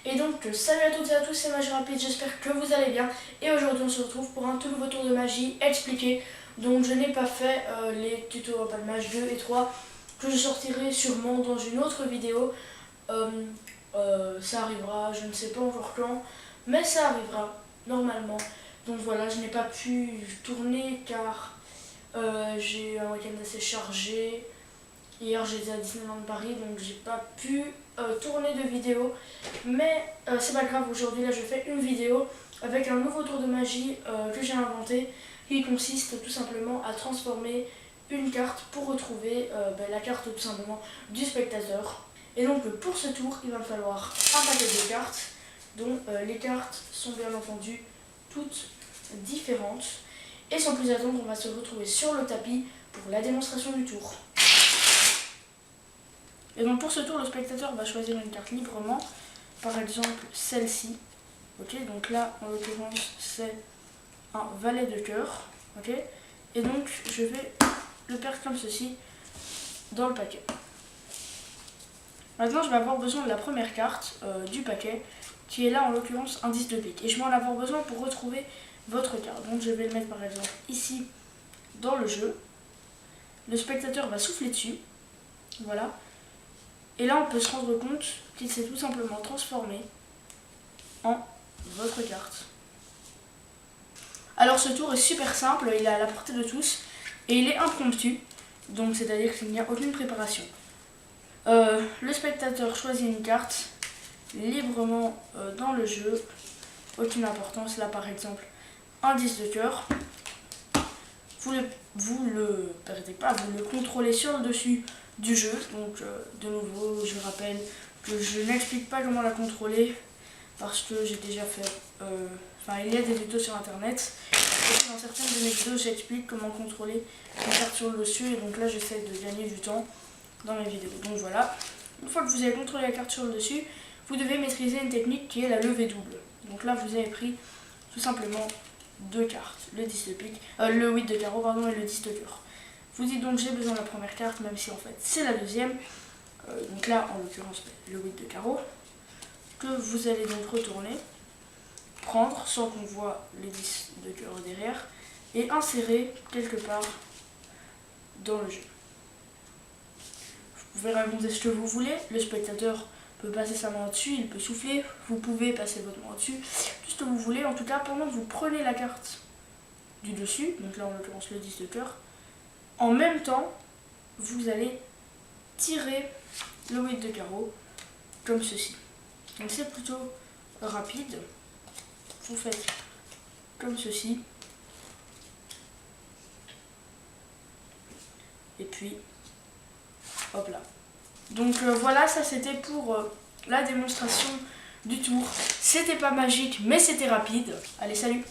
Et donc salut à toutes et à tous, c'est Magie Rapide, j'espère que vous allez bien. Et aujourd'hui on se retrouve pour un tout nouveau tour de magie expliqué. Donc je n'ai pas fait les tutos pas de mage 2 et 3 que je sortirai sûrement dans une autre vidéo. Ça arrivera, je ne sais pas encore quand, mais ça arrivera normalement. Donc voilà, je n'ai pas pu tourner car j'ai eu un week-end assez chargé. Hier j'étais à Disneyland Paris, donc j'ai pas pu tourner de vidéo. Mais c'est pas grave, aujourd'hui là je fais une vidéo avec un nouveau tour de magie que j'ai inventé, qui consiste tout simplement à transformer une carte pour retrouver la carte tout simplement du spectateur. Et donc pour ce tour il va me falloir un paquet de cartes, dont les cartes sont bien entendu toutes différentes. Et sans plus attendre, on va se retrouver sur le tapis pour la démonstration du tour. Et donc pour ce tour, le spectateur va choisir une carte librement, par exemple celle-ci. Ok, donc là en l'occurrence c'est un valet de cœur. Ok, et donc je vais le perdre comme ceci dans le paquet. Maintenant je vais avoir besoin de la première carte du paquet, qui est là en l'occurrence un 10 de pique. Et je vais en avoir besoin pour retrouver votre carte. Donc je vais le mettre par exemple ici dans le jeu. Le spectateur va souffler dessus. Voilà. Et là, on peut se rendre compte qu'il s'est tout simplement transformé en votre carte. Alors ce tour est super simple, il est à la portée de tous et il est impromptu, donc c'est-à-dire qu'il n'y a aucune préparation. Le spectateur choisit une carte librement dans le jeu, aucune importance, là par exemple un 10 de cœur. Vous le perdez pas, vous le contrôlez sur le dessus du jeu. Donc de nouveau je rappelle que je n'explique pas comment la contrôler parce que j'ai déjà fait, il y a des tutos sur internet et dans certaines de mes vidéos j'explique comment contrôler une carte sur le dessus, et donc là j'essaie de gagner du temps dans mes vidéos. Donc voilà, une fois que vous avez contrôlé la carte sur le dessus, vous devez maîtriser une technique qui est la levée double. Donc là vous avez pris tout simplement deux cartes, le 10 de pique, le 8 de carreau pardon, et le 10 de cœur. Vous dites donc j'ai besoin de la première carte, même si en fait c'est la deuxième. Donc là en l'occurrence le 8 de carreau, que vous allez donc retourner, prendre sans qu'on voit les 10 de cœur derrière, et insérer quelque part dans le jeu. Vous pouvez raconter ce que vous voulez, le spectateur peut passer sa main dessus, il peut souffler, vous pouvez passer votre main dessus, tout ce que vous voulez. En tout cas, pendant que vous prenez la carte du dessus, donc là en l'occurrence le 10 de cœur, en même temps, vous allez tirer le 8 de carreau, comme ceci. Donc c'est plutôt rapide. Vous faites comme ceci. Et puis, hop là. Donc voilà, ça c'était pour la démonstration du tour. C'était pas magique, mais c'était rapide. Allez, salut!